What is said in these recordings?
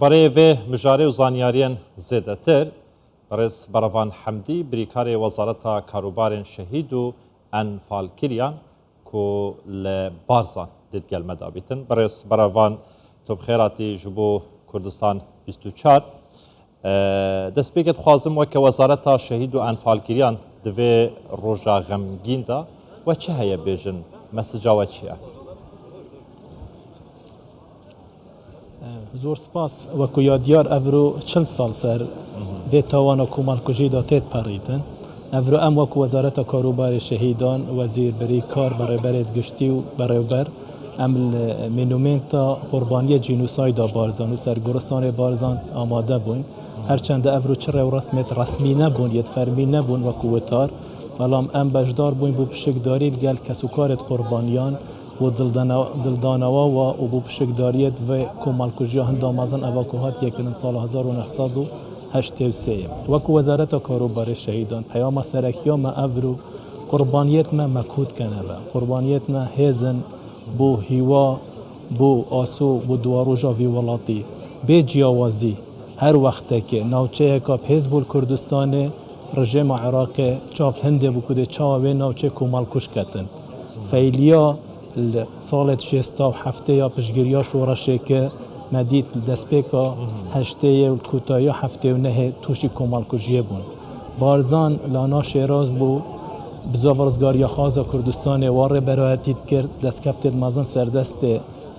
برای وی مجاری و زانیاریان زیاده تر برز براوان حمدی بریکار وزارت کاروبار شهید و انفال کریان کو لبارزان دید گلمه دابیتن برز براوان تو بخیراتی جبو کردستان 24 دست بگید خوازم و که وزارت شهید و انفال کریان دوی روژا غمگین دا و چه هیا بیجن مسجا و چیه؟ زور سپاس وەکو یادیار ئەڤرۆ 40 ساڵ سەر بێ تاوانە کۆمەڵکوژیدا تێت پەڕیتن ئەڤرۆ ئەم وەکو وەزارەتە کاروباری شەهیدان وەزیربەری کار بەڕێبەرێت گشتی و بەڕێوبەر ئەم مینومنتا قوربانیە جینوسایدا بارزان و سەرگۆڕستانی بارزان ئامادە بووین هەرچەندە ئەڤرۆ چ ڕێوڕسمێت ڕەسمی نەبوون یەتفەرمی نەبوون وەکو وتار بەڵام ئەم بەشدار بووین بۆ پشکداری لەگەڵ کەسوکارێت قوربانیان و دلدانەوە و بۆ پشکداریت و کۆمەڵکوژیە هەندا مەزن ئەڤاکوهات یەکردن ساڵ 1983 وەکو وەزارەتە کاروباری شەهیدان پەیاما سەرەکیامە ئەڤرۆ قوربانیەتمە مەکوتکەنەوە قوربانیەتمە هێزن بۆ هیوا بۆ ئاسۆ بۆ دواڕۆژاوی وڵاتی بێ جیاوازی هەر وەختێکێ ناوچەیەکە پێز بۆ کوردستانê ڕژێمە عێراقê çav hindê bû ku dê çawa wê navçê kômalkûj ketin feyliya ساڵێت 67 یا پشگیریا شۆڕەشێکە مەدید دەستپێکە هەشتەیە و کوتایا هەفتێ و نەهێ تووشی کۆمەڵکوژیە بوون بارزان لانا شێراز بوو بزاڤ ڕزگاریە خازە کوردستانê وا ڕێبەرایەتیت کرد دەستکەفتێت مەزن سەردەستێ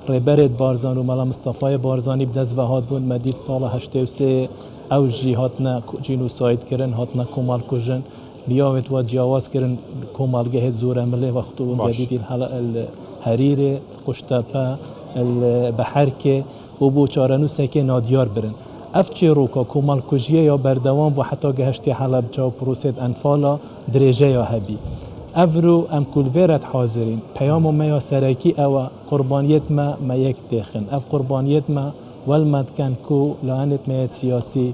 ڕێبەرێت بارزان و مەلا مستەفای بارزانی بدەست بەهات بوون مەدید ساڵە 83 ئەو ژی هاتنە جینوسایدکردن هاتنە کۆمەڵکوژن بیاوێت وا جیاوازکردن کۆمەڵگەهێت زۆرە ملێ وەختو جدیدی هەریرێ قوشتەپە بەحەرکێ و بۆ چارەنووسێکێ نادیار برن ئەف چێڕۆکە کۆمەڵکوژیە یا بەردەوام بۆ حتا گەهشتی حەلەبجە و پرۆسێت ئەنفاڵە درێژەیە هەبی ئەڤرۆ ئەم کولڤێرەت حازرین پەیام و مەیا سەرەکی ئەوە قوربانیەتمە مە یەک تێخن ئەف قوربانیەتمە وەلمەدکەن کو لایەنێت مەیەت سیاسی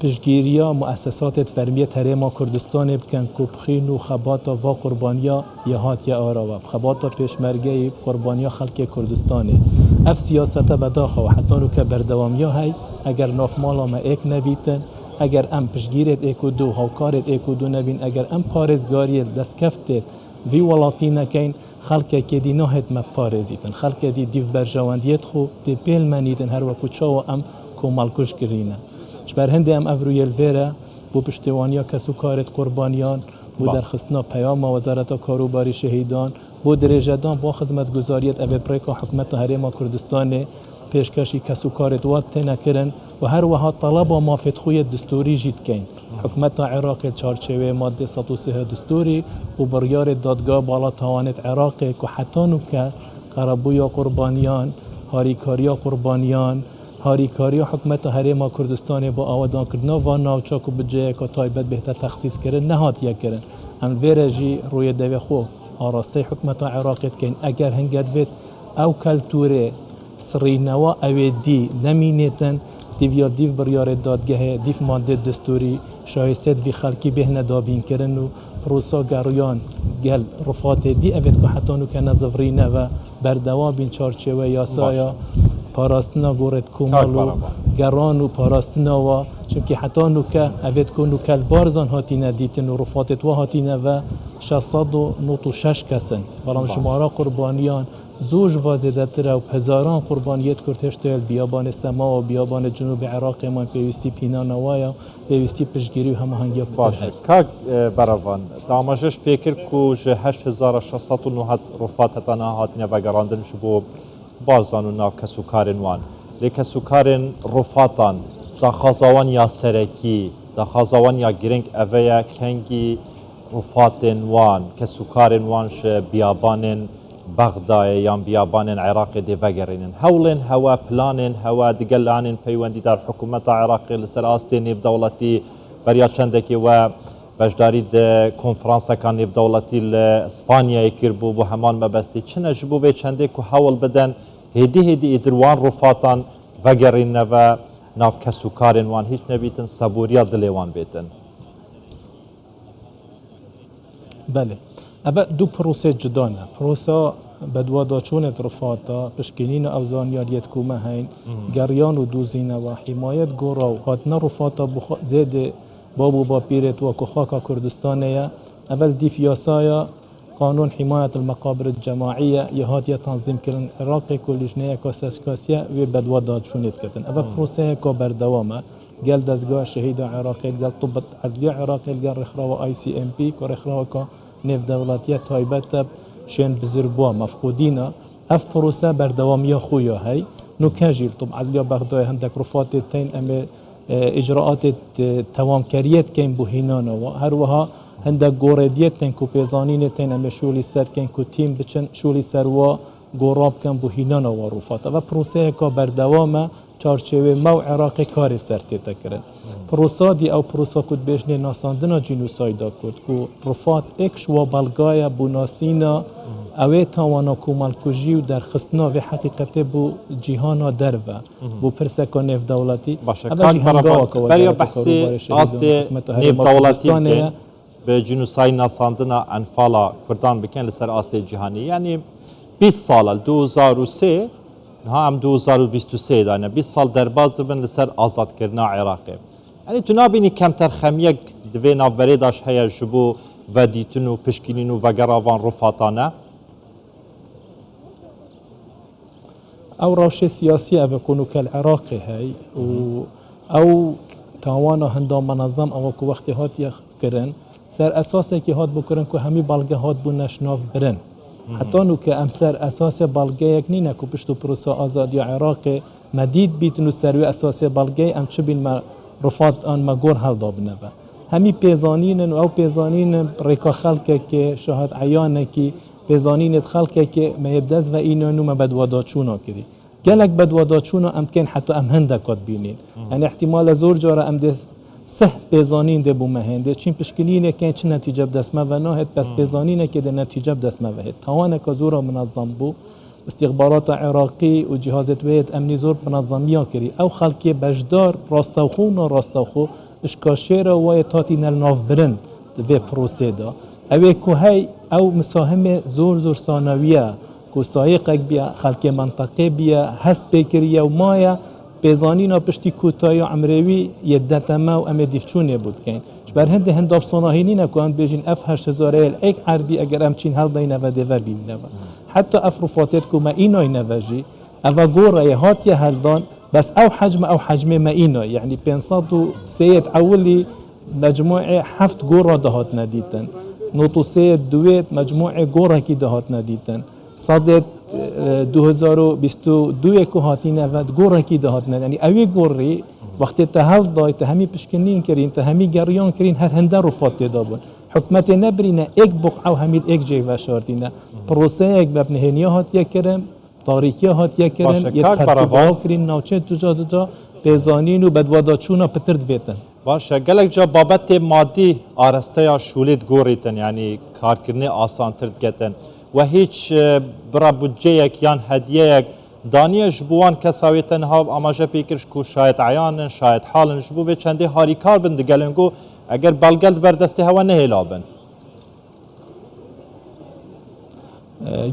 پشگیریە مؤسساتێت فەرمیە هەرێما کوردستانê بکەن ku bixîn û xebata va قوربانیا یە هاتیە ئاراوە xebata pêşmergeyê قوربانیا xelkê Kurdistanê ev siyasete bedaxewe hetan û ke berdewamiya hey eger navmala me êk nebîtin eger em piştgirêt êk û du hawkarêt êk û du nebîn eger em parêzgariyê destkeftêt vî welatî nekeyn xelkekê dî nahet me parêzîtin xelkê dî dîv berjewendiyet xwe dê pêl menîdin her wekû çawa em kômelkûj kirîne ji ber hindê em evrûyê li vê re bû piştêwaniya kesûkarên qurbanîyan bû derxistina peyama wezareta karûbarî şehîdan bû dirêjedan bo xizmetguzariyet evê pirêka hikûmeta Herêma Kurdistanê pêşkešî kesûkarê wat têne kirin û her wiha taleba mafêtxûyê distûrî jî dikeyn hikûmeta Iraqê çarçêvê maddê 103 distûrî û biryarê dadgeha bala tawanêt Iraqê ku heta nû ke qerebûya qurbanîyan harîkariya qurbanîyan هاریکاریە حکومەتە هەرێما کوردستانê بۆ ئاوادانکردنا van navçak û budceyeka taybet bêhte texsîskirin nehatiye kirin em vê re jî rûyê devê xwe arasteyê hikûmeta Iraqê dikeyn eger hinge divêt ew keltûrê sirînewa ew ê dî nemînêtin dîviya dîv biryarê dadgehê dîv maddê distûrî şayistêt vî xelkî bêhne dabînkirin û prosa geriyan gel rifatê dî evêt ku heta nû ke nezivirîne ve berdewam bîn çarçêwe yasaya parastina gorêt komal û geran û parastinawa çimkî heta nûke evêt ku nûkel barzan hatîne dîtin û rifatê wa hatîne ve 696 kesin belam jimara qurbaniyan zû ji va zêdetir ew hezaran qurbaniyet kurt heşteyel biyabanê sema û biyabanê cinûbê Iraqê man pêwîstî pînana waya pêwîstî piştgirî û hemahengiya kak beravan damajeş pêkir ku ji 8609 rifat heta nehatine vegerandin ji bo bazan û nav kesûkarên wan lê kesûkarên rifatan daxwaza ya serekî daxwaza ya giring ev ye kengî rifatên wan kesûkarên wan ji biyabanên Bexdayê yan biyabanên Iraqê dê vegerînin hewlên hewe planên hewe digel lanên peywendîdar hikûmeta Iraqê li ser astê nêvdewletî beriya çendekê we beşdarî di konferansekan nêvdewletî li Spanyayê kirbû bu heman mebestî çine ji bo vê çendê ku hewl bidin hêdî hêdî êdir wan rifatan vegerîne ve nav kesûkarên wan hiç nebîtin sebûriya dilê wan bêtin Belê ev du prosê cuda ne prosa بدوادا چونت رفاتا پشکنین اوزانیاریت کومه هین گریان و دوزینه و حمایت گورا و هاتنا رفاتا زید بابو با پیرت و کخاکا کردستانیه اول دیف یاسایا قانون حماية المقابر الجماعية يهاتيا تنظيم كرن عراقي كلجنية كاساسكاسية و بدوادات شونيت كتن أبا بروسيه كو بردوامة قال دزقاء شهيدة عراقي قال طبت عدلية عراقي قال رخراوة اي سي ام بي كو رخراوة كو نيف دولاتية تايبتا شين بزربوا مفقودين اف بروسيه بردوامية خويا هاي نو كاجيل طب عدلية بغداي هندك رفات تين أمي اجراءات توام كريت كين بوهينانا هروها هندك جورديت تن كو بيزانين تن أم شولي سر كن كو تيم بچن شولي سر و جوراب كن بوهينانا وروفات و پروسه كا بردوامه چارچوه مو عراقي كاري سرتي تكرن پروسا دي او پروسا كود بيجنه ناساندنا جنوسايدا كود كو رفات اكش و بلغايا بوناسينا اوه تاوانا کومال کجی و در خستنا و حقیقت بو جهانا دروا بو پرسکا نف دولتی باشه کار برای برای بحثی آست نف دولتی که به جنوسای ناساندنا انفالا کردان بکن لسر آست جهانی یعنی 20 سال 2003 ها هم 2023 دانه 20 سال در باز بن لسر آزاد کردن عراقی یعنی تو نبینی کمتر خمیک دوی نوبری داشت هیا جبو و دیتون و پشکینین و وگراوان رفاتانه او روشه سياسية بيكونوا كالعراقي هاي او تاوانا هندا منظم او كو وقت هات يكرن سر اساسه كي هات بكرن كو همي بالغه هات بو نشناف برن حتى نو كامسر اساس بالغه يك نينا كو بشتو بروسا ازادي عراقي مديد بيتنو سروي اساس بالغه ام چبين ما رفات ان ما گور هل دابنبا همي بيزانين او بيزانين ريكا خلقه كي شاهد عيانه كي بزانين خلقه که میبدز و اینا نو بدوادا چونا کردی گلک بدوادا چونا امکن حتی ام هندکات بینین یعنی احتمال زور جاره ام ده سه بزانین ده بو مهنده چین پشکلینه که چه نتیجه بدسمه و ناهد پس بزانینه که ده نتیجه بدسمه و هد توانه که زورا منظم بو استخبارات عراقی و جهازت وید امنی زور منظمیا کردی او خلقی بجدار راستاوخو و راستاوخو اشکاشیر و تاتی نلناف برند و پروسه دا اوه که های او مساهم زور ثانویه که سایقک بیا خلق منطقه بیا هست بکریه و مایا بزانینا پشتی کوتای عمروی یدتما و ام دیفچونه بود کن بر هند هنداب صناهینی نکوان بیجین اف 8000 ایک عربی اگر امچین هل دینه و دیور بینه حتی اف رفاتت که ما اینای نوجی او گوره هات یه هلدان بس او حجم ما اینای یعنی 503 اولی مجموعه 7 گوره دهات ندیدن نوتوسه دویت مجموعه گوره کی دهات ندیدن صدت 2022 که هاتی نود گوره کی دهات ندیدن یعنی اوی گوری وقتی تهل دای تهمی پشکنین کرین تهمی گریان کرین هر هنده رفات دادن حکمت نبرینه ایک بقعه و همید ایک جای وشاردینه پروسه ایک ببنهنیا هاتیه کرن تاریخی هاتیه کرن یه ترتیبا کرین نوچه تجا پیزانین و بدوادا چونا پترد بیتن باشه گلک جا بابت مادی آرسته یا شولید گوریتن یعنی کارکرنی آسان ترد گتن و هیچ برا بودجه یک یان هدیه یک دانیه جبوان کساویتن ها اما جا پیکرش که شاید عیانن شاید حالن جبو به چنده هاری کار بند گلنگو اگر بلگلد بردسته هوا نهیلابن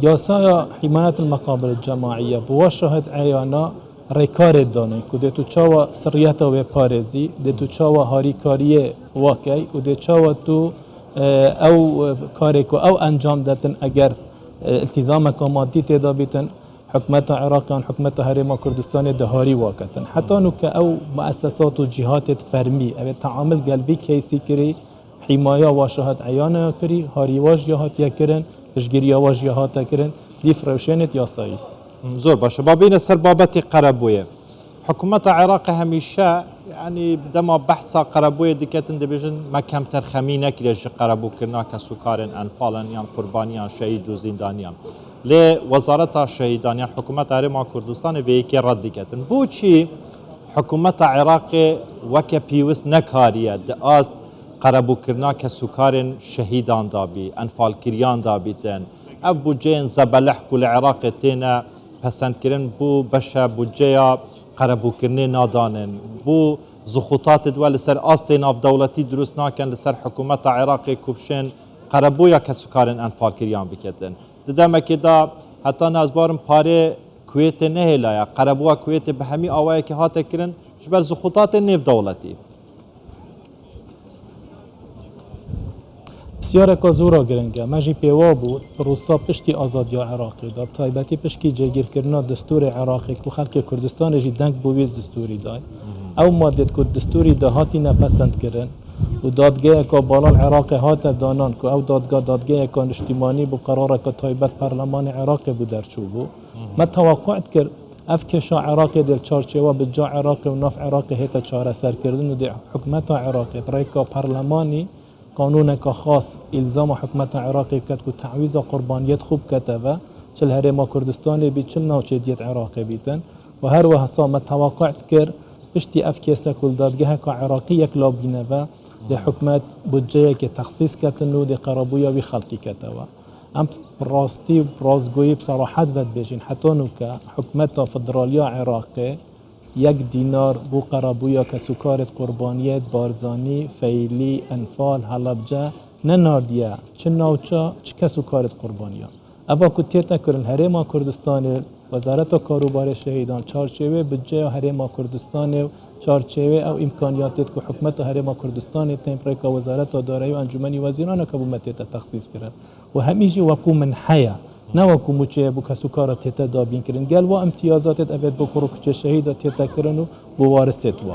یاسای حمایت المقابر الجماعیه بوا شاهد عیانا ریکار دانه که ده تو چاوا سریعت و پارزی ده تو چاوا هاریکاری واقعی و ده چاوا تو او کاری که او انجام دادن اگر التزام کامادی تدا بیتن حکمت عراقیان حکمت حرم کردستان دهاری واقعتن حتی نو که او مؤسسات و جهات فرمی او تعامل قلبی کیسی کری حمایه و شاهد عیانه کری هاری واج یهات یکرن اشگیری واج یهات کرن دیف روشنت یاسایی زور باشه بابین سر بابت قربویه حکومت عراق همیشه یعنی دما بحثا قربویه دیکتن دبیجن ما کمتر خمینه کریش قربو کرنا کسوکارن انفالن یا قربانیان شهید و زندانیان لی وزارت شهیدانیان حکومت عراق کردستان به یکی رد دیکتن بو چی حکومت عراق وک پیوست نکاریه داز قربو کرنا کسوکارن شهیدان دابی انفال کریان دابیتن او بودجه زبلح کل عراق تینا پسند کردن بو بشه بودجه قربو کرنه نادانن بو زخوطات دول سر آستین آب دولتی درست ناکن لسر حکومت عراقی کبشن قربو یا کسوکارن انفال کریان بکتن ددمه که دا حتی نازبارم پاره کویت نهلایا قربوا کویت به همی آوایی که هات کرن جبر زخوتات نف دولتی بسیار که زورا گرنگه مجی پیوا بود روسا پشتی آزادی عراقی داد تایبتی پشتی جگیر کردن دستور عراقی که خلق کردستان جی دنگ بوید دستوری دای او مادت که دستوری دهاتی نپسند کردن و دادگاه که بالا العراق هات دانان که او دادگاه که اجتماعی بو قراره که تایبت پارلمان عراقی بود در چوبو ما توقعت کرد افکشا عراقی دل چارچه و بجا عراقی و ناف عراقی هیتا چاره سر کردن و دی حکمت عراقی برای که پارلمانی قانون که خاص الزام حکمت عراقی کرد که تعویض قربانیت خوب کتبه چل هرما کردستانی بی چل نوچه دیت عراقی بیتن و هر وحصا ما توقعت کرد پشتی افکیسا کل دادگاه که عراقی یک لابینه و دی حکمت بجه که تخصیص کتن و دی قرابویا وی خلقی کتبه ام راستی و رازگویی بصراحت ود بجین حتی نو که حکمت فدرالیا عراقی 1 دینار بو قرابویا که سکارت قربانیت بارزانی فیلی انفال حلبجه نناردیه چه نوچه چه که سکارت قربانیا اوا کتیتا کرن هرما کردستان وزارت کاروبار شهیدان چارچوه بجه هرما کردستان چارچوه او امکانیاتت که حکمت هرما کردستان تیمپریکا وزارت دارایی و انجمنی وزیران که بومتیتا تخصیص کرن و همیجی وکو من حیا نه وکو موچه بو کسوکارا تیتا دابین کرن گل و امتیازاتت ابد بو کروکچه شهید تیتا کرن و بو وارست و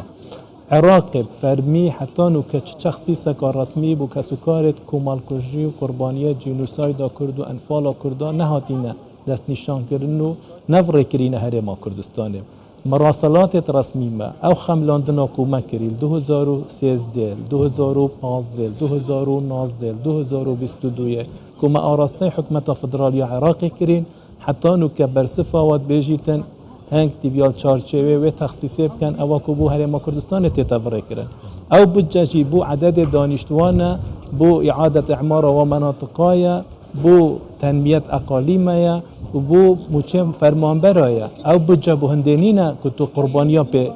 عراق فرمی حتی نو که تخصیص کار رسمی بو کسوکارت کومال کجی و قربانیت جنوساید کرد و انفال کرد نهاتینه دست نشان کردن و نفر کرین هرما کردستان مراسلات رسمی ما او خملاندن حکومت کریل 2013 2015 2019 2022 كما آراسته حكمة فدرالية عراقي كرين حتى نو كبرسفا واد بيجيتن هنگ تبيال چارچوه و تخصيصي بكن اواكو بو هرما كردستان تتفرق كرن او بجاجي بو عدد دانشتوانا بو اعادة اعمار ومناطقايا بو تنمية اقاليمايا و بو موچه فرمانبرايا او بجا بو هندينينا كتو قربانيا بي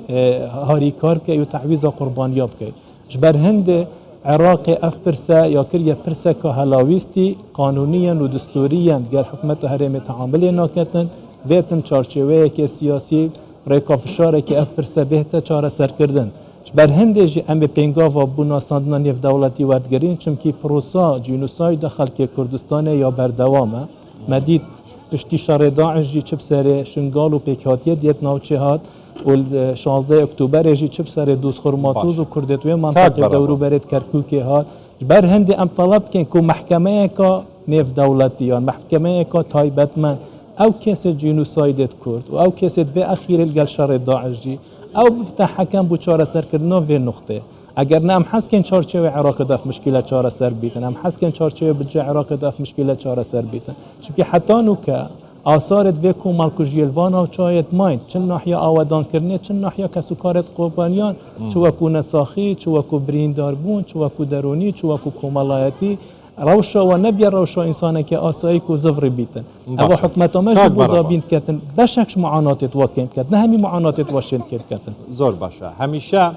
هاري كار كي و تعويزا قربانيا بكي جبر هند عراقي اف برسا یا کریا برسا که هلاویستی قانونيا و دستوريا گر حکمت هرم تعامل ناکتن ویتن چارچوه که سیاسی ریکا فشاره که اف برسا بهتا چاره سر کردن بر هنده جی ام پینگا و بونا ساندنا نیف دولتی وردگرین چمکی پروسا جینوسای داخل که کردستان یا بردوامه مدید پشتی شر داعش جی چپ سر شنگال و پیکاتیه دیت ناوچه هات و 16 اکتبر جی چپ سر دوست خرماتوز و کردتوی منطقه دورو برد کرکوکی هات بر هنده ام طلب کن که محکمه که نیف دولتیان محکمه که تایبتمند او کسی جینوسایدت کرد و او کسی به اخیر الگل شر داعش جی او بتا حکم بو چاره سر کردن و نقطه اگر نه ام حس کن چارچوه عراق داف مشکل چاره سر بیتن ام حس کن چارچوه بجه عراق داف مشکل چاره سر بیتن چون حتی نو که آثارت به کومال کجیلوان و چایت ماین چن ناحیه آودان کرنه چن ناحیه کسوکارت قربانیان چو کو نساخی چو کو بریندار بون چو کو درونی چو کو کومالایتی روشا و نبی روشا انسانه که آسایی کو زفر بیتن اما حکمت ما بودا بینت کتن بشکش معاناتت وکند کت نه همی معاناتت واشند کتن زور باشه همیشه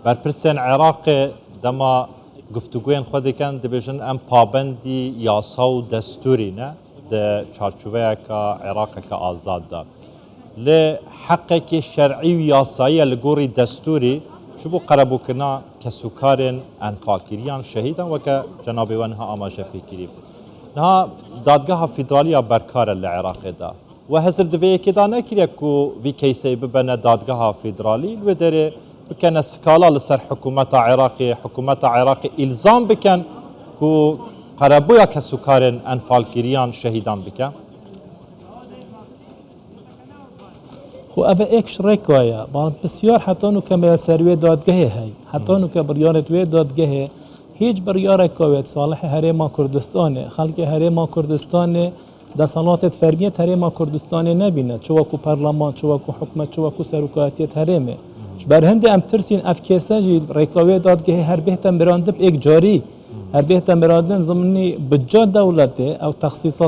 بر پرسن عراق دما گفتگوین خود کن دبیجن ام پابندی یاسا و دستوری نه ده چارچوبه که عراق که آزاد دا لحقه که شرعی و یاسایی لگوری دستوری شو بو قربو کنا کسوکارن انفاکریان شهیدان و که جنابی ونها آماجه فکری نها دادگاه فدرالیا برکار لعراق دا و هزر دویه که دا نکریه که وی کیسه ببنه دادگاه فدرالی و داره بکن اسکالا لسر حکومت عراقی الزام بکن که قربویا کسوکارن انفالگیریان شهیدان بکن خو اوه ایکش ریکایا با بسیار حتی نو که سروی دادگاه هی حتی نو که بریارت وی دادگاه هیچ بریار کویت صالح هرما کردستانه خلق هرما کردستانه دستانات فرمیت هرما کردستانه نبینه چو کو پارلمان چو کو حکومت چو کو سرکاتیت هرمه بر هند ام ترسین افکیسا جی ریکاوی دادگاه هر بهتم براندب یک جاری هر بهتم برادن ضمنی بجا دولته او تخصیصا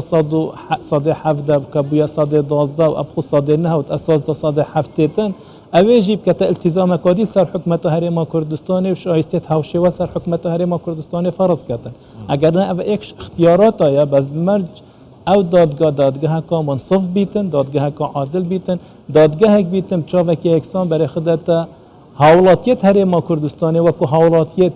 صاد حفظه کبویا صاد 12 و ابخو صاد 9 و اساس صاد 7 تن اوی جیب که التزام کادی سر حکمت هرما کردستان و شایسته هاوشه و سر حکمت هرما کردستان فرض کردن اگر نه او یک اختیارات یا بس بمرج او دادگاه که منصف بیتن، دادگاه که عادل بیتن، دادگاه بیتن چاوه که یکسان برای خودتا حولاتیت هرما کردستانی وکو حولاتیت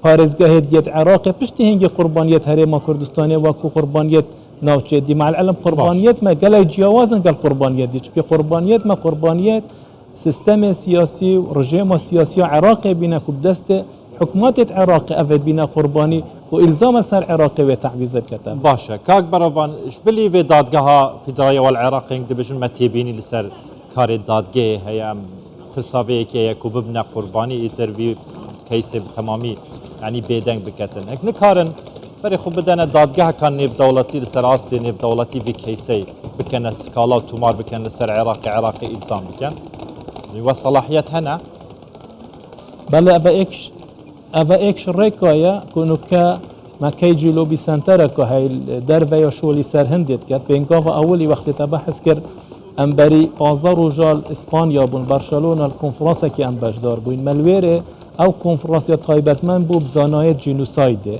پارزگاه دیت عراق پشتی هنگی قربانیت هرما کردستانی وکو قربانیت ناوچه دی مع العلم قربانیت ما گلای جیاوازن گل قربانیت دی چون قربانیت ما قربانیت سیستم سیاسی و رژیم سیاسی عراق بینا که دست حکومت عراق افد بینا قربانی و الزام سر عراق و تعویض کتن باشه کاک بروان شبلی و دادگاه فدرالية والعراق دبجن متیبینی لسر کار دادگاه هيا تصابه که یکو ببنا قربانی ایتر وی کیس تمامی یعنی بیدنگ بکتن اک نکارن برای خوب بدن دادگاه کان نیب دولتی لسر آستی نیب دولتی وی کیسی بکنه سکالا و تومار بکن لسر عراق الزام بکن و صلاحیت هنه بله اوه ایکش ریکایا کنو که ما کی جلوبی سنتره که های در ویا شولی سر هندید کرد به انگاه اولی وقتی تبحث کرد ام بری 15 روزال اسپانیا بون برشلونه الکنفرانس که ام بجدار بوین ملویره او کنفرانس یا تایبتمن بو بزانای جنوسایده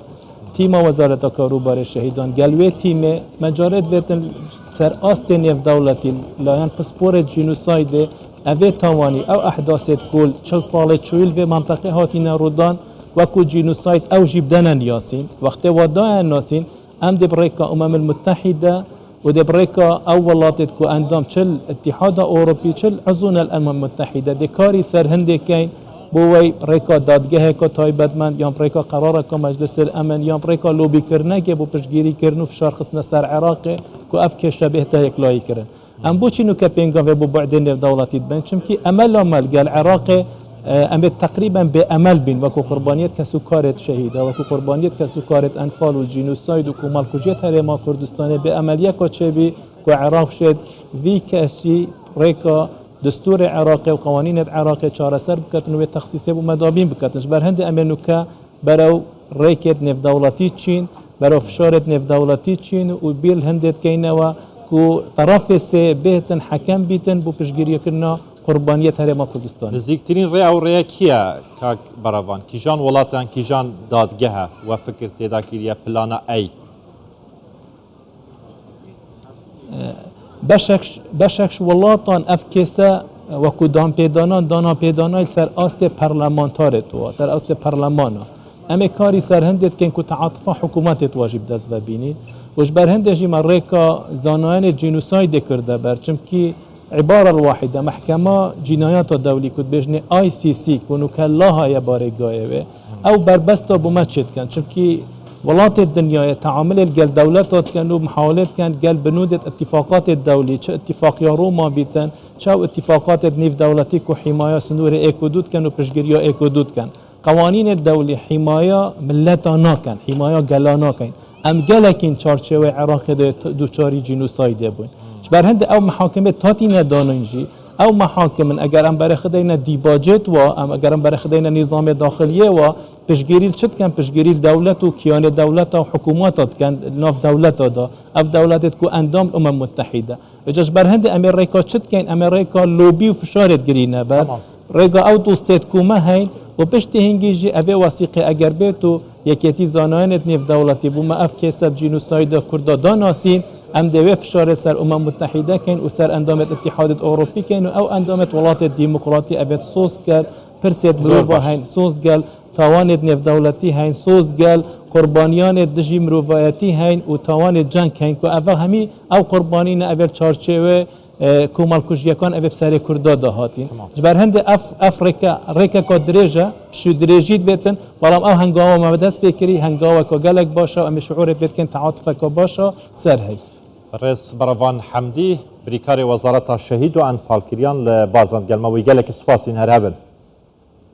تیم وزارت کاروبار شهیدان گلوی تیم مجارد ویتن سر آست نیف دولتی لایان پسپور جنوسایده اوه تاوانی او احداثت کل 40 سال چویل و منطقه هاتین رودان وکو جنوساید او جیبدن یاسین وقتی وداین ناسین ام دبریکا المتحده و دبریکا او ولاتت کو اندام چل اتحاد اروپی چل عزون الامم المتحده دکاری سر هنده کین بوی ریکا دادگاه که تایبتمند یا ریکا قراره که مجلس الامن یا ریکا لوبی کرنه که بو پشگیری کرنو فشار خصنا سر عراق که اف که شبه تا یکلایی کرن ام بو چینو که پینگا و بو بعدین دولتی بن چمکی عمل قال عراق ام تقریبا به عمل بین وکو قربانیت کسوکارت شهیده وکو قربانیت کسوکارت انفال و جنوساید و کومال کجیت هرما کردستان به عملیه که چه بی که عراق شد وی کسی ریکا دستور عراقی و قوانین عراقی چاره سر بکتن و تخصیصه و مدابین بکتنش بر هند امنو که برو ریکت نف دولتی چین برو فشارت نف دولتی چین و بیل هندت کینوا کو طرف سه بهتن حکم بیتن بو پشگیری کرنا قربانیت هرما کردستان نزدیکترین ریا و ریا کیه کاک بروان کیجان ولاتان کیجان دادگاه و فکر تیدا کریه پلانا ای بشکش ولاتان اف کسا وکو دانا پیدانای سر آست پرلمانتارت و سر آست پرلمانا اما کاری سر هندت کن که تعاطفه حکومتت واجب دست و بینید وش بر هندجی مریکا زانوان جنوساید کرده بر چمکی عبارة الواحدة محكمة جنايات الدولي كنت بجني ICC كونو كالله يا بارقاية أو بربستا بمتشد كان شبكي ولات الدنيا تعامل الجل دولات كانوا محاولات كان جل بنودة اتفاقات الدولي شو اتفاق يا روما بيتن شو اتفاقات نيف دولتي كو حماية سنور ايكودود كانوا بشجريا ايكودود كان قوانين الدولي حماية ملتانا كان حماية جلانا كان ام جلكين چارچوه عراق دوچاری جنوساید بون بر هند او محاکمه تاتی نداننجی او محاکم اگر ام برای خداینا دیباجت و ام اگر ام برای خداینا نظام داخلیه و پشگیری چت کن پشگیری دولت و کیان دولت و حکومات کن ناف دولت دا اف دولتت کو اندام امم متحده اجاش بر هند امریکا چت کن امریکا لوبی و فشارت گرینه بر رگا او دوستت کومه هین و پشت هنگیجی اوه وثیقه اگر بیتو یکیتی زانایانت نیف دولتی بو ما اف کسب جنوساید کردا داناسین ام دوی فشار سر امم متحده کن و سر اندامت اتحاد اروپی کن و او اندامت ولات دیموکراتی اوید سوز کرد پرسید مروفا هین سوز گل تاوانت نیف دولتی هین سوز گل قربانیان دجی مروفایتی هین و تاوان جنگ هین که اوه همی او قربانین اوید چارچوه کومال کجیکان اوید سر کردا دهاتین جبر هند ریکا که درجه شو درجید بیتن ولام او هنگاوا ما دست بکری هنگاوا که گلک باشه و امی شعور بیت کن تعاطفه که باشه سر هی رئیس بروان حمدی بریکار وزارت شهید و انفال کریان لبازند گلمه و گلک سپاسین هر هبن